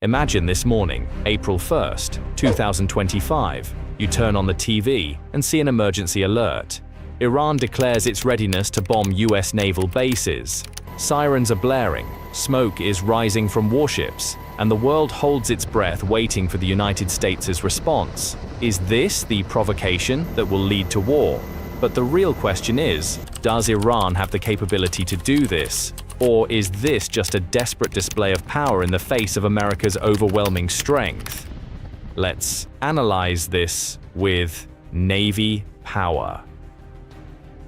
Imagine this morning, April 1st, 2025. You turn on the TV and see an emergency alert. Iran declares its readiness to bomb US naval bases. Sirens are blaring, smoke is rising from warships, and the world holds its breath waiting for the United States' response. Is this the provocation that will lead to war? But the real question is, does Iran have the capability to do this? Or is this just a desperate display of power in the face of America's overwhelming strength? Let's analyze this with Navy power.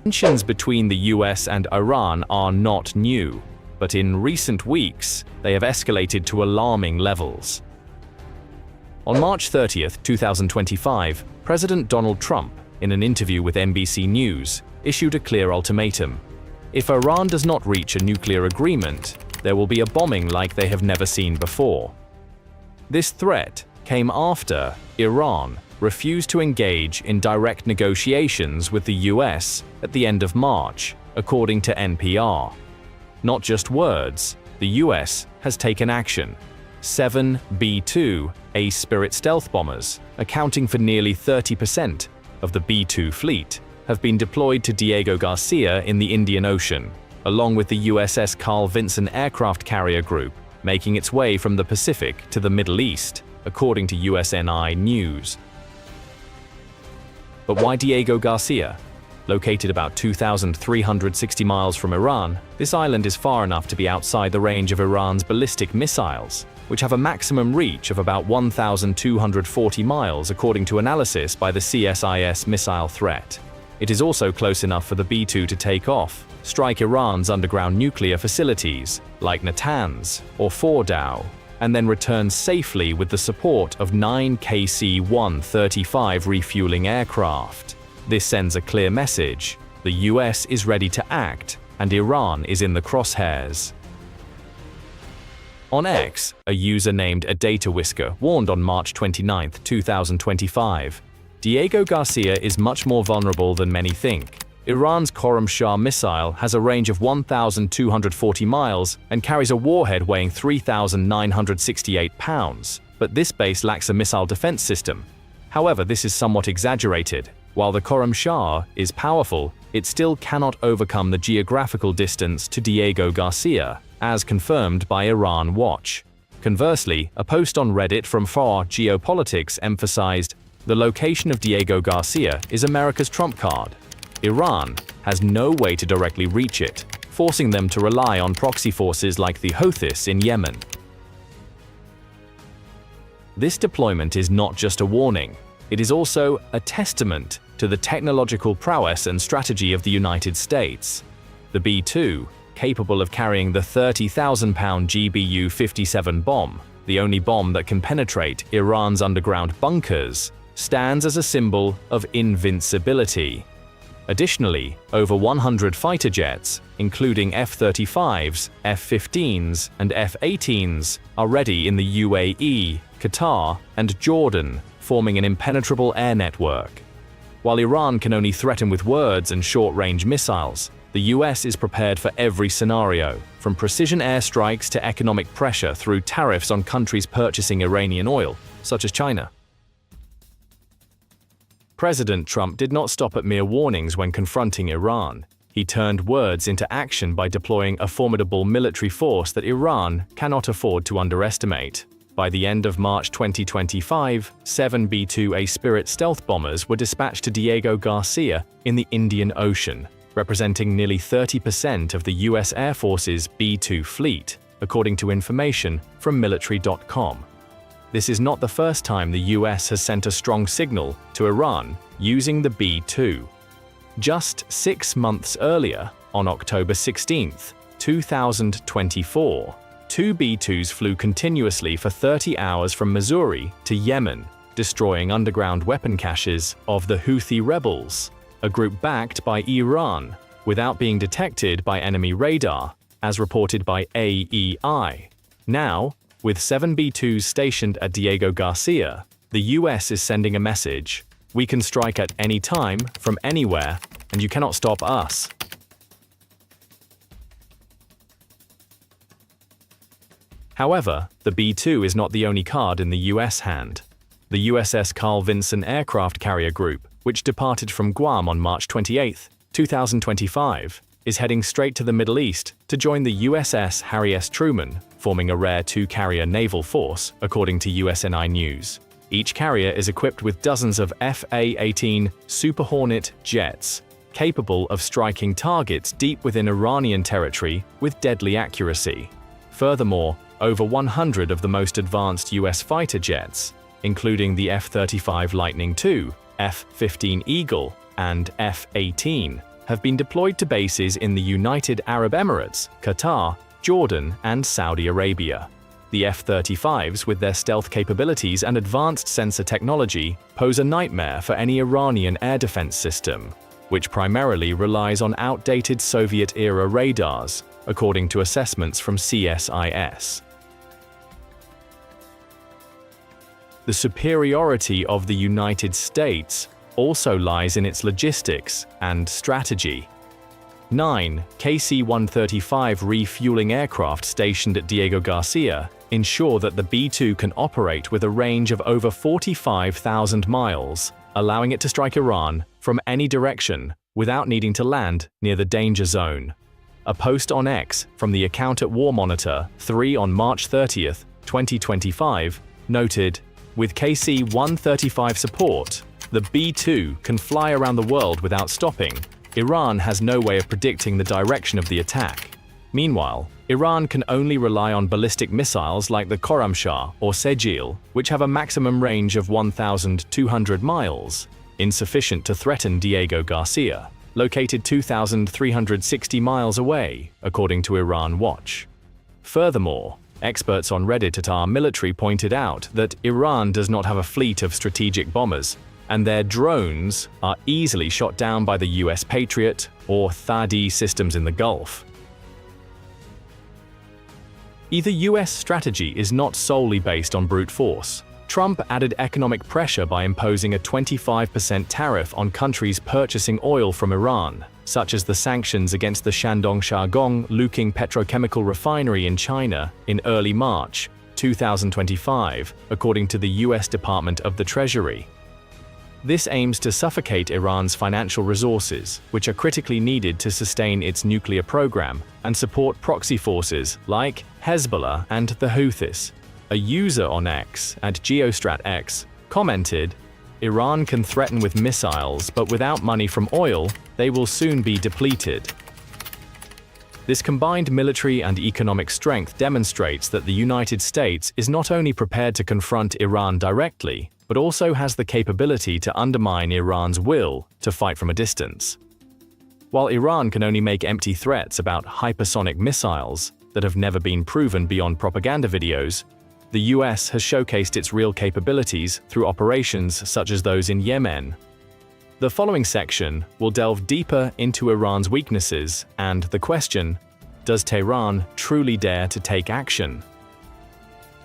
Tensions between the US and Iran are not new, but in recent weeks, they have escalated to alarming levels. On March 30th, 2025, President Donald Trump, in an interview with NBC News, issued a clear ultimatum. If Iran does not reach a nuclear agreement, there will be a bombing like they have never seen before. This threat came after Iran refused to engage in direct negotiations with the US at the end of March, according to NPR. Not just words, the US has taken action. 7 B-2A Spirit stealth bombers, accounting for nearly 30% of the B-2 fleet, have been deployed to Diego Garcia in the Indian Ocean, along with the USS Carl Vinson aircraft carrier group, making its way from the Pacific to the Middle East, according to USNI News. But why Diego Garcia? Located about 2,360 miles from Iran, this island is far enough to be outside the range of Iran's ballistic missiles, which have a maximum reach of about 1,240 miles according to analysis by the CSIS missile threat. It is also close enough for the B-2 to take off, strike Iran's underground nuclear facilities, like Natanz or Fordow, and then return safely with the support of 9 KC-135 refueling aircraft. This sends a clear message: the US is ready to act, and Iran is in the crosshairs. On X, a user named A Data Whisker warned on March 29, 2025, Diego Garcia is much more vulnerable than many think. Iran's Khorramshahr missile has a range of 1,240 miles and carries a warhead weighing 3,968 pounds, but this base lacks a missile defense system. However, this is somewhat exaggerated. While the Khorramshahr is powerful, it still cannot overcome the geographical distance to Diego Garcia, as confirmed by Iran Watch. Conversely, a post on Reddit from Far Geopolitics emphasized, the location of Diego Garcia is America's trump card. Iran has no way to directly reach it, forcing them to rely on proxy forces like the Houthis in Yemen. This deployment is not just a warning, it is also a testament to the technological prowess and strategy of the United States. The B-2, capable of carrying the 30,000-pound GBU-57 bomb, the only bomb that can penetrate Iran's underground bunkers, stands as a symbol of invincibility. Additionally, over 100 fighter jets, including F-35s, F-15s, and F-18s, are ready in the UAE, Qatar, and Jordan, forming an impenetrable air network. While Iran can only threaten with words and short-range missiles, the US is prepared for every scenario, from precision airstrikes to economic pressure through tariffs on countries purchasing Iranian oil, such as China. President Trump did not stop at mere warnings when confronting Iran. He turned words into action by deploying a formidable military force that Iran cannot afford to underestimate. By the end of March 2025, 7 B-2A Spirit stealth bombers were dispatched to Diego Garcia in the Indian Ocean, representing nearly 30% of the US Air Force's B-2 fleet, according to information from military.com. This is not the first time the US has sent a strong signal to Iran using the B-2. Just 6 months earlier, on October 16, 2024, 2 B-2s flew continuously for 30 hours from Missouri to Yemen, destroying underground weapon caches of the Houthi rebels, a group backed by Iran, without being detected by enemy radar, as reported by AEI. Now, with 7 B-2s stationed at Diego Garcia, the US is sending a message: we can strike at any time, from anywhere, and you cannot stop us. However, the B-2 is not the only card in the US hand. The USS Carl Vinson Aircraft Carrier Group, which departed from Guam on March 28, 2025, is heading straight to the Middle East to join the USS Harry S. Truman, forming a rare two-carrier naval force, according to USNI News. Each carrier is equipped with dozens of F/A-18 Super Hornet jets, capable of striking targets deep within Iranian territory with deadly accuracy. Furthermore, over 100 of the most advanced US fighter jets, including the F-35 Lightning II, F-15 Eagle, and F-18, have been deployed to bases in the United Arab Emirates, Qatar, Jordan, and Saudi Arabia. The F-35s, with their stealth capabilities and advanced sensor technology, pose a nightmare for any Iranian air defense system, which primarily relies on outdated Soviet-era radars, according to assessments from CSIS. The superiority of the United States also lies in its logistics and strategy. 9 KC-135 refueling aircraft stationed at Diego Garcia ensure that the B-2 can operate with a range of over 45,000 miles, allowing it to strike Iran from any direction without needing to land near the danger zone. A post on X from the account at War Monitor 3 on March 30, 2025, noted, "With KC-135 support, the B-2 can fly around the world without stopping. Iran has no way of predicting the direction of the attack." Meanwhile, Iran can only rely on ballistic missiles like the Khorramshahr or Sejil, which have a maximum range of 1,200 miles, insufficient to threaten Diego Garcia, located 2,360 miles away, according to Iran Watch. Furthermore, experts on Reddit at our military pointed out that Iran does not have a fleet of strategic bombers, and their drones are easily shot down by the US Patriot or THAAD systems in the Gulf. Either US strategy is not solely based on brute force. Trump added economic pressure by imposing a 25% tariff on countries purchasing oil from Iran, such as the sanctions against the Shandong Shagong Luqing petrochemical refinery in China in early March 2025, according to the US Department of the Treasury. This aims to suffocate Iran's financial resources, which are critically needed to sustain its nuclear program and support proxy forces like Hezbollah and the Houthis. A user on X at GeoStratX commented, "Iran can threaten with missiles, but without money from oil, they will soon be depleted." This combined military and economic strength demonstrates that the United States is not only prepared to confront Iran directly, but also has the capability to undermine Iran's will to fight from a distance. While Iran can only make empty threats about hypersonic missiles that have never been proven beyond propaganda videos, the US has showcased its real capabilities through operations such as those in Yemen. The following section will delve deeper into Iran's weaknesses and the question, does Tehran truly dare to take action?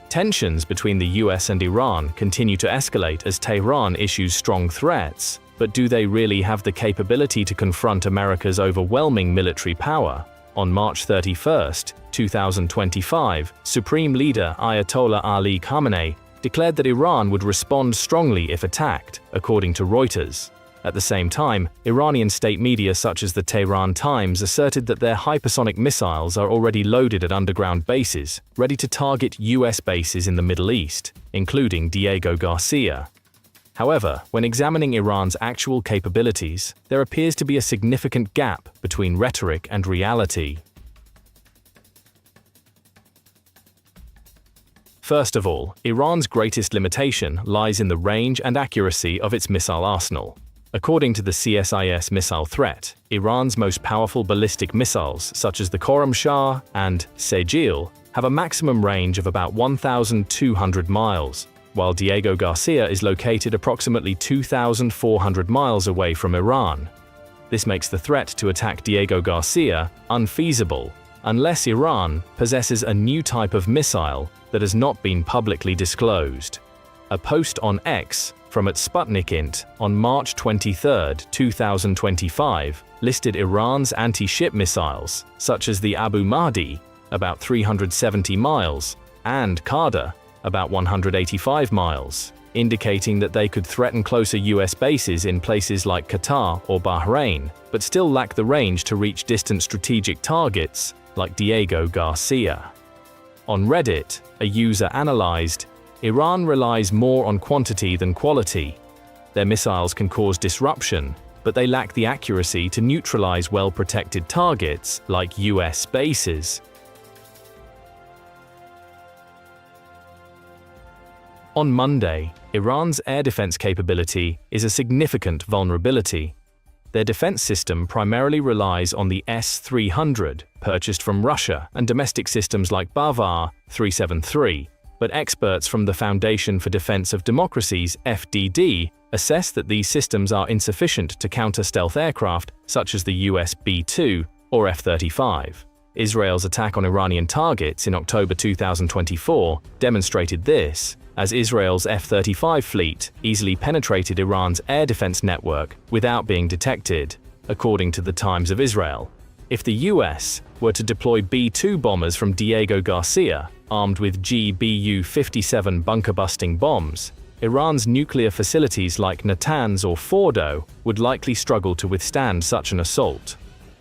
Tensions between the US and Iran continue to escalate as Tehran issues strong threats, but do they really have the capability to confront America's overwhelming military power? On March 31, 2025, Supreme Leader Ayatollah Ali Khamenei declared that Iran would respond strongly if attacked, according to Reuters. At the same time, Iranian state media such as the Tehran Times asserted that their hypersonic missiles are already loaded at underground bases, ready to target US bases in the Middle East, including Diego Garcia. However, when examining Iran's actual capabilities, there appears to be a significant gap between rhetoric and reality. First of all, Iran's greatest limitation lies in the range and accuracy of its missile arsenal. According to the CSIS missile threat, Iran's most powerful ballistic missiles, such as the Khorramshahr and Sejil, have a maximum range of about 1,200 miles, while Diego Garcia is located approximately 2,400 miles away from Iran. This makes the threat to attack Diego Garcia unfeasible unless Iran possesses a new type of missile that has not been publicly disclosed. A post on X from @SputnikInt on March 23, 2025, listed Iran's anti-ship missiles, such as the Abu Mahdi, about 370 miles, and Qadr, about 185 miles, indicating that they could threaten closer US bases in places like Qatar or Bahrain, but still lack the range to reach distant strategic targets like Diego Garcia. On Reddit, a user analyzed, "Iran relies more on quantity than quality. Their missiles can cause disruption, but they lack the accuracy to neutralize well-protected targets like US bases." On Monday, Iran's air defense capability is a significant vulnerability. Their defense system primarily relies on the S-300, purchased from Russia, and domestic systems like Bavar 373, but experts from the Foundation for Defense of Democracies (FDD) assess that these systems are insufficient to counter stealth aircraft such as the US B-2 or F-35. Israel's attack on Iranian targets in October 2024 demonstrated this, as Israel's F-35 fleet easily penetrated Iran's air defense network without being detected, according to the Times of Israel. If the US were to deploy B-2 bombers from Diego Garcia, armed with GBU-57 bunker-busting bombs, Iran's nuclear facilities like Natanz or Fordo would likely struggle to withstand such an assault.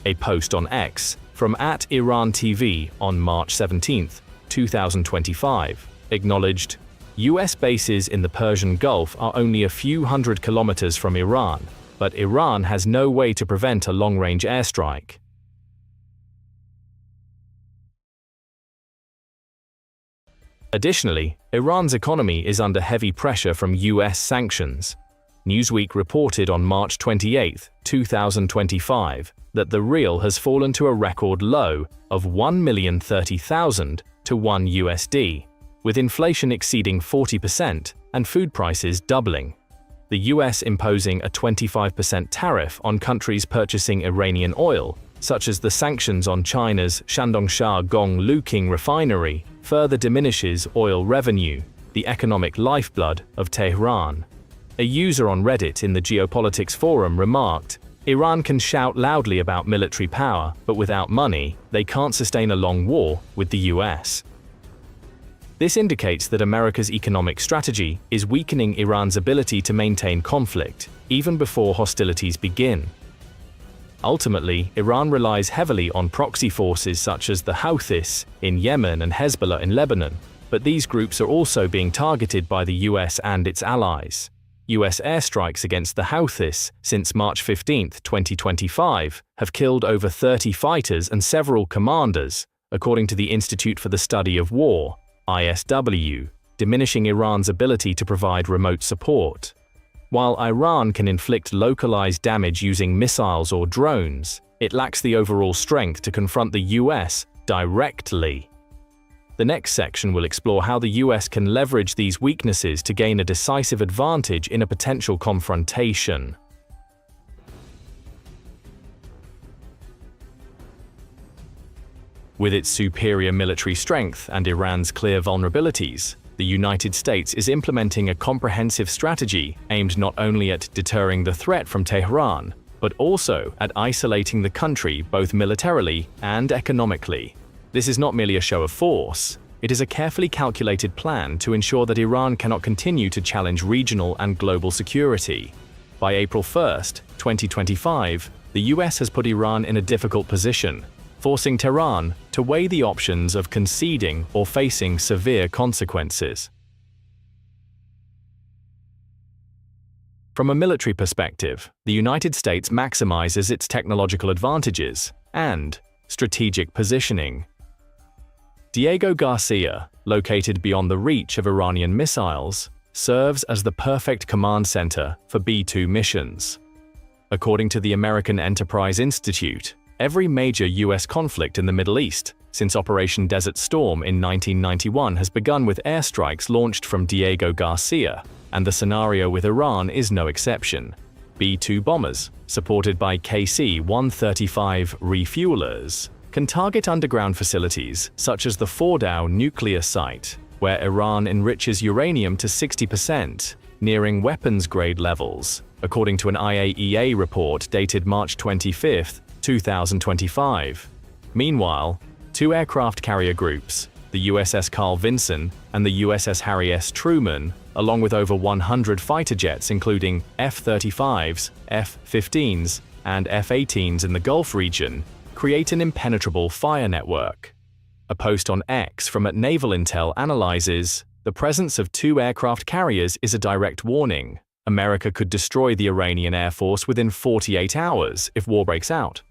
A post on X from @IranTV on March 17, 2025, acknowledged, "US bases in the Persian Gulf are only a few hundred kilometers from Iran, but Iran has no way to prevent a long-range airstrike." Additionally, Iran's economy is under heavy pressure from US sanctions. Newsweek reported on March 28, 2025, that the rial has fallen to a record low of 1,030,000 to $1, with inflation exceeding 40% and food prices doubling. The US imposing a 25% tariff on countries purchasing Iranian oil, such as the sanctions on China's Shandongshar Gongluking refinery, further diminishes oil revenue, the economic lifeblood of Tehran. A user on Reddit in the Geopolitics forum remarked, "Iran can shout loudly about military power, but without money, they can't sustain a long war with the US." This indicates that America's economic strategy is weakening Iran's ability to maintain conflict, even before hostilities begin. Ultimately, Iran relies heavily on proxy forces such as the Houthis in Yemen and Hezbollah in Lebanon, but these groups are also being targeted by the US and its allies. US airstrikes against the Houthis since March 15, 2025, have killed over 30 fighters and several commanders, according to the Institute for the Study of War, ISW, diminishing Iran's ability to provide remote support. While Iran can inflict localized damage using missiles or drones, it lacks the overall strength to confront the US directly. The next section will explore how the US can leverage these weaknesses to gain a decisive advantage in a potential confrontation. With its superior military strength and Iran's clear vulnerabilities, the United States is implementing a comprehensive strategy aimed not only at deterring the threat from Tehran, but also at isolating the country both militarily and economically. This is not merely a show of force. It is a carefully calculated plan to ensure that Iran cannot continue to challenge regional and global security. By April 1, 2025, the US has put Iran in a difficult position, forcing Tehran to weigh the options of conceding or facing severe consequences. From a military perspective, the United States maximizes its technological advantages and strategic positioning. Diego Garcia, located beyond the reach of Iranian missiles, serves as the perfect command center for B-2 missions. According to the American Enterprise Institute, every major US conflict in the Middle East, since Operation Desert Storm in 1991, has begun with airstrikes launched from Diego Garcia, and the scenario with Iran is no exception. B-2 bombers, supported by KC-135 refuelers, can target underground facilities such as the Fordow nuclear site, where Iran enriches uranium to 60%, nearing weapons-grade levels, according to an IAEA report dated March 25, 2025. Meanwhile, two aircraft carrier groups, the USS Carl Vinson and the USS Harry S. Truman, along with over 100 fighter jets including F-35s, F-15s, and F-18s in the Gulf region, create an impenetrable fire network. A post on X from Naval Intel analyzes, the presence of 2 aircraft carriers is a direct warning. America could destroy the Iranian Air Force within 48 hours if war breaks out.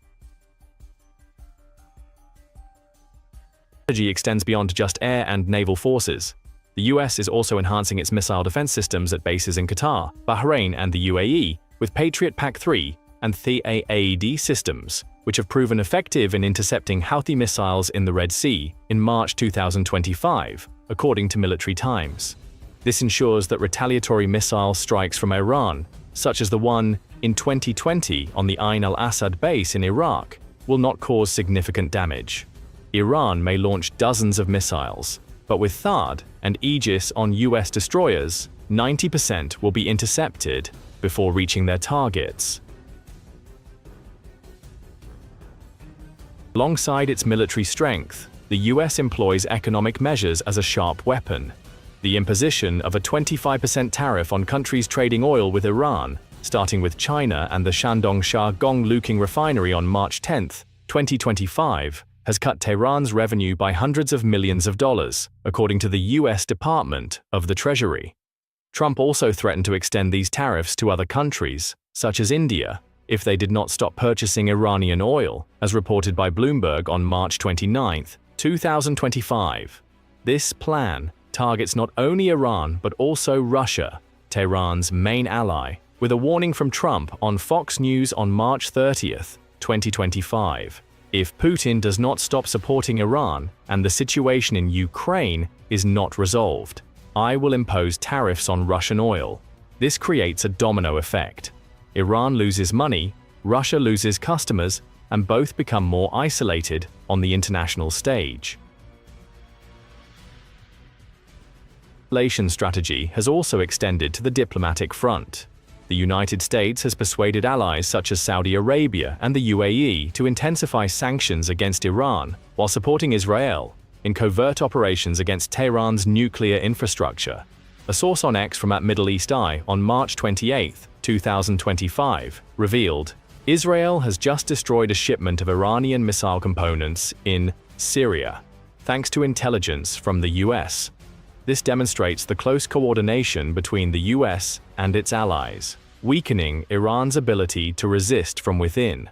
Strategy extends beyond just air and naval forces. The US is also enhancing its missile defense systems at bases in Qatar, Bahrain, and the UAE with Patriot PAC-3 and THAAD systems, which have proven effective in intercepting Houthi missiles in the Red Sea in March 2025, according to Military Times. This ensures that retaliatory missile strikes from Iran, such as the one in 2020 on the Ain al-Assad base in Iraq, will not cause significant damage. Iran may launch dozens of missiles, but with THAAD and Aegis on US destroyers, 90% will be intercepted before reaching their targets. Alongside its military strength, the US employs economic measures as a sharp weapon. The imposition of a 25% tariff on countries trading oil with Iran, starting with China and the Shandong Shah Gong-Luking refinery on March 10, 2025, has cut Tehran's revenue by hundreds of millions of dollars, according to the US Department of the Treasury. Trump also threatened to extend these tariffs to other countries, such as India, if they did not stop purchasing Iranian oil, as reported by Bloomberg on March 29, 2025. This plan targets not only Iran but also Russia, Tehran's main ally, with a warning from Trump on Fox News on March 30, 2025. If Putin does not stop supporting Iran and the situation in Ukraine is not resolved, I will impose tariffs on Russian oil. This creates a domino effect. Iran loses money, Russia loses customers, and both become more isolated on the international stage. Escalation strategy has also extended to the diplomatic front. The United States has persuaded allies such as Saudi Arabia and the UAE to intensify sanctions against Iran while supporting Israel in covert operations against Tehran's nuclear infrastructure. A source on X from Middle East Eye on March 28, 2025, revealed, Israel has just destroyed a shipment of Iranian missile components in Syria, thanks to intelligence from the US. This demonstrates the close coordination between the US and its allies, weakening Iran's ability to resist from within.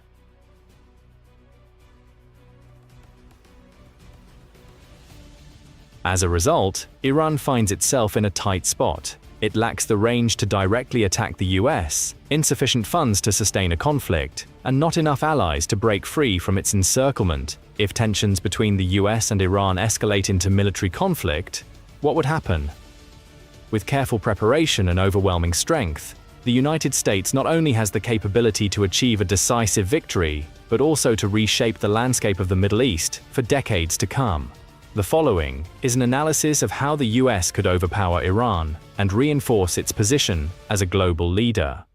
As a result, Iran finds itself in a tight spot. It lacks the range to directly attack the US, insufficient funds to sustain a conflict, and not enough allies to break free from its encirclement. If tensions between the US and Iran escalate into military conflict, what would happen? With careful preparation and overwhelming strength, the United States not only has the capability to achieve a decisive victory, but also to reshape the landscape of the Middle East for decades to come. The following is an analysis of how the US could overpower Iran and reinforce its position as a global leader.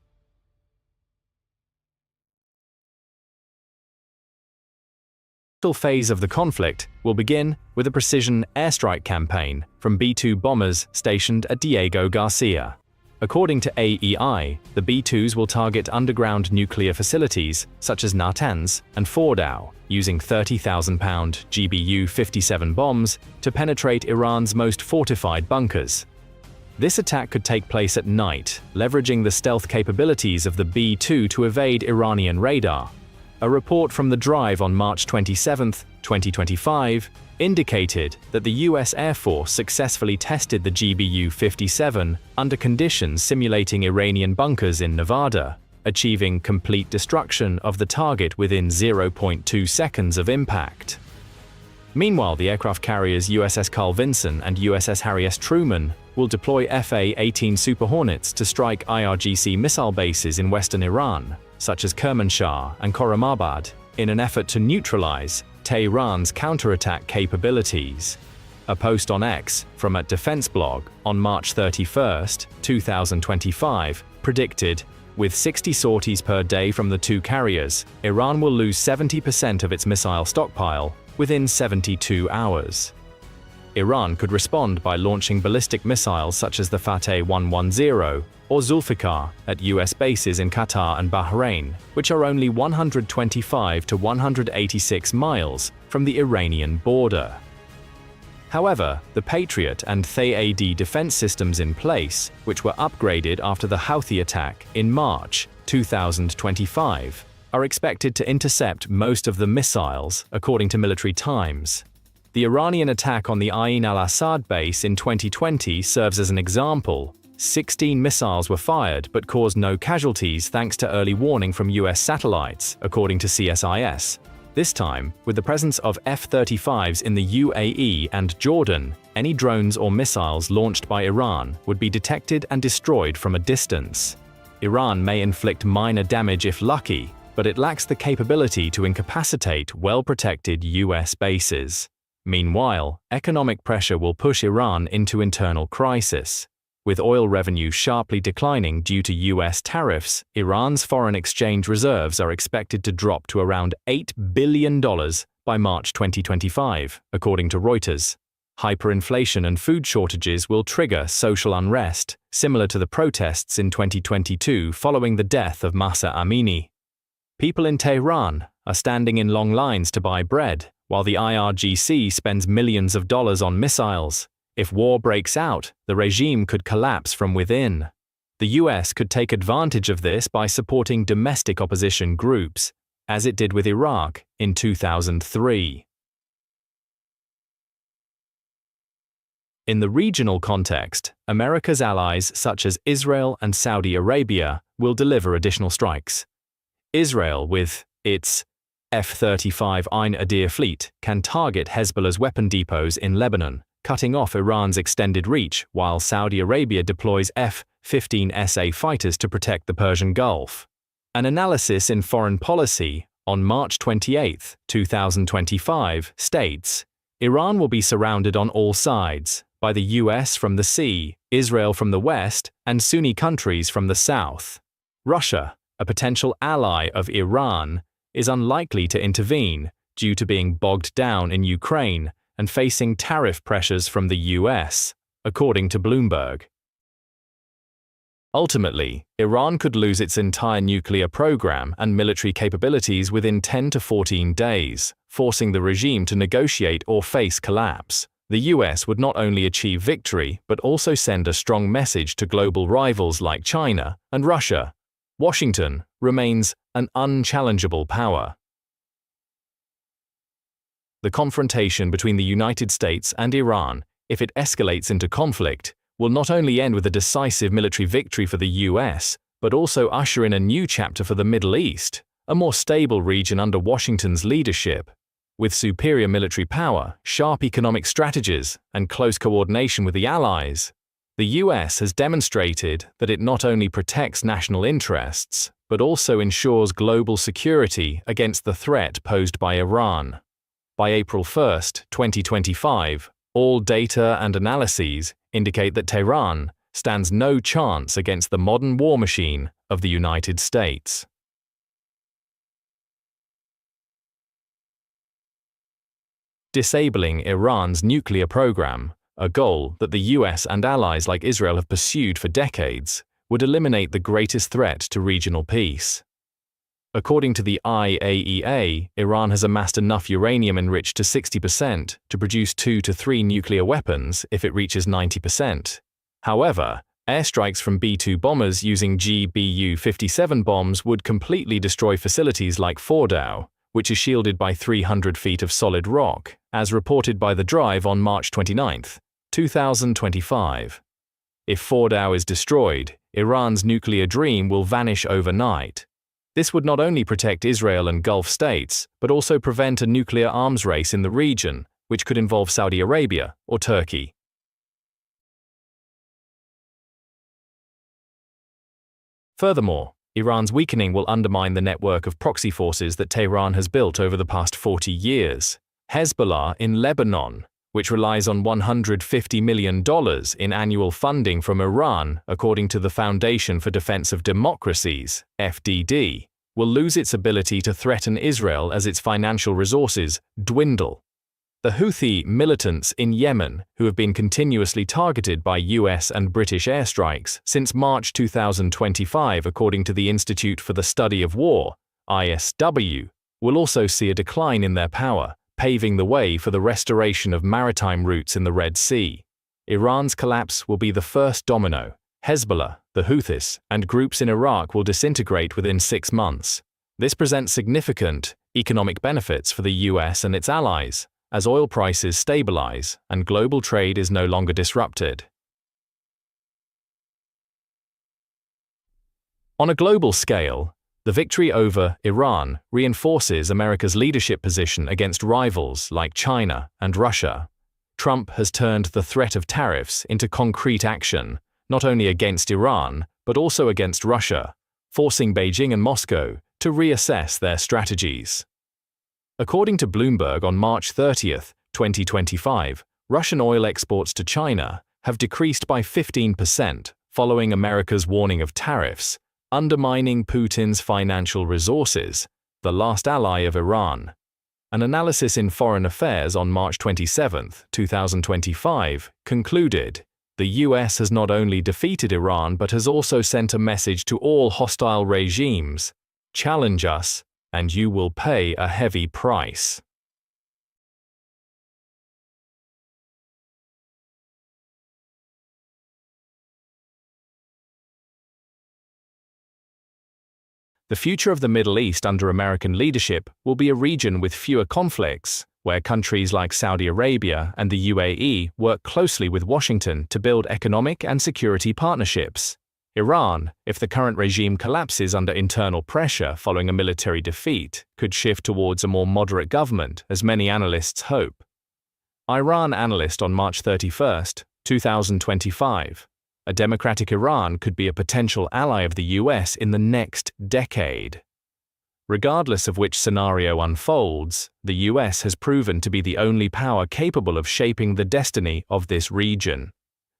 The initial phase of the conflict will begin with a precision airstrike campaign from B-2 bombers stationed at Diego Garcia. According to AEI, the B-2s will target underground nuclear facilities such as Natanz and Fordow, using 30,000-pound GBU-57 bombs to penetrate Iran's most fortified bunkers. This attack could take place at night, leveraging the stealth capabilities of the B-2 to evade Iranian radar. A report from The Drive on March 27, 2025, indicated that the US Air Force successfully tested the GBU-57 under conditions simulating Iranian bunkers in Nevada, achieving complete destruction of the target within 0.2 seconds of impact. Meanwhile, the aircraft carriers USS Carl Vinson and USS Harry S. Truman will deploy F/A-18 Super Hornets to strike IRGC missile bases in western Iran, such as Kermanshah and Khorramabad, in an effort to neutralize Tehran's counterattack capabilities. A post on X from a defense blog on March 31, 2025, predicted, with 60 sorties per day from the two carriers, Iran will lose 70% of its missile stockpile within 72 hours. Iran could respond by launching ballistic missiles such as the Fateh 110 or Zulfikar at US bases in Qatar and Bahrain, which are only 125 to 186 miles from the Iranian border. However, the Patriot and THAAD defense systems in place, which were upgraded after the Houthi attack in March 2025, are expected to intercept most of the missiles, according to Military Times. The Iranian attack on the Ain al-Assad base in 2020 serves as an example. 16 missiles were fired but caused no casualties thanks to early warning from US satellites, according to CSIS. This time, with the presence of F-35s in the UAE and Jordan, any drones or missiles launched by Iran would be detected and destroyed from a distance. Iran may inflict minor damage if lucky, but it lacks the capability to incapacitate well-protected US bases. Meanwhile, economic pressure will push Iran into internal crisis. With oil revenue sharply declining due to US tariffs, Iran's foreign exchange reserves are expected to drop to around $8 billion by March 2025, according to Reuters. Hyperinflation and food shortages will trigger social unrest, similar to the protests in 2022 following the death of Mahsa Amini. People in Tehran are standing in long lines to buy bread, while the IRGC spends millions of dollars on missiles. If war breaks out, the regime could collapse from within. The US could take advantage of this by supporting domestic opposition groups, as it did with Iraq in 2003. In the regional context, America's allies such as Israel and Saudi Arabia will deliver additional strikes. Israel, with its F-35 Ain Adir fleet, can target Hezbollah's weapon depots in Lebanon, cutting off Iran's extended reach, while Saudi Arabia deploys F-15SA fighters to protect the Persian Gulf. An analysis in Foreign Policy on March 28, 2025 states, Iran will be surrounded on all sides, by the US from the sea, Israel from the west, and Sunni countries from the south. Russia, a potential ally of Iran, is unlikely to intervene due to being bogged down in Ukraine and facing tariff pressures from the US, according to Bloomberg. Ultimately, Iran could lose its entire nuclear program and military capabilities within 10 to 14 days, forcing the regime to negotiate or face collapse. The US would not only achieve victory but also send a strong message to global rivals like China and Russia. Washington remains an unchallengeable power. The confrontation between the United States and Iran, if it escalates into conflict, will not only end with a decisive military victory for the US, but also usher in a new chapter for the Middle East, a more stable region under Washington's leadership. With superior military power, sharp economic strategies, and close coordination with the allies, the US has demonstrated that it not only protects national interests, but also ensures global security against the threat posed by Iran. By April 1, 2025, all data and analyses indicate that Tehran stands no chance against the modern war machine of the United States. Disabling Iran's nuclear program, a goal that the US and allies like Israel have pursued for decades, would eliminate the greatest threat to regional peace. According to the IAEA, Iran has amassed enough uranium enriched to 60% to produce 2 to 3 nuclear weapons if it reaches 90%. However, airstrikes from B-2 bombers using GBU-57 bombs would completely destroy facilities like Fordow, which is shielded by 300 feet of solid rock, as reported by The Drive on March 29, 2025. If Fordow is destroyed, Iran's nuclear dream will vanish overnight. This would not only protect Israel and Gulf states, but also prevent a nuclear arms race in the region, which could involve Saudi Arabia or Turkey. Furthermore, Iran's weakening will undermine the network of proxy forces that Tehran has built over the past 40 years. Hezbollah in Lebanon, which relies on $150 million in annual funding from Iran, according to the Foundation for Defense of Democracies, FDD, will lose its ability to threaten Israel as its financial resources dwindle. The Houthi militants in Yemen, who have been continuously targeted by US and British airstrikes since March 2025 according to the Institute for the Study of War, ISW, will also see a decline in their power, paving the way for the restoration of maritime routes in the Red Sea. Iran's collapse will be the first domino. Hezbollah, the Houthis, and groups in Iraq will disintegrate within 6 months. This presents significant economic benefits for the US and its allies, as oil prices stabilize and global trade is no longer disrupted. On a global scale, the victory over Iran reinforces America's leadership position against rivals like China and Russia. Trump has turned the threat of tariffs into concrete action, not only against Iran, but also against Russia, forcing Beijing and Moscow to reassess their strategies. According to Bloomberg on March 30, 2025, Russian oil exports to China have decreased by 15% following America's warning of tariffs, undermining Putin's financial resources, the last ally of Iran. An analysis in Foreign Affairs on March 27, 2025, concluded, the US has not only defeated Iran but has also sent a message to all hostile regimes: challenge us, and you will pay a heavy price. The future of the Middle East under American leadership will be a region with fewer conflicts, where countries like Saudi Arabia and the UAE work closely with Washington to build economic and security partnerships. Iran, if the current regime collapses under internal pressure following a military defeat, could shift towards a more moderate government, as many analysts hope. Iran analyst on March 31, 2025. A democratic Iran could be a potential ally of the US in the next decade. Regardless of which scenario unfolds, the US has proven to be the only power capable of shaping the destiny of this region.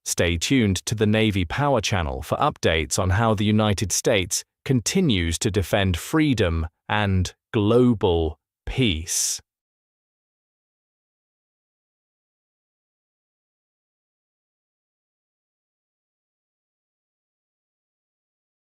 Stay tuned to the Navy Power Channel for updates on how the United States continues to defend freedom and global peace.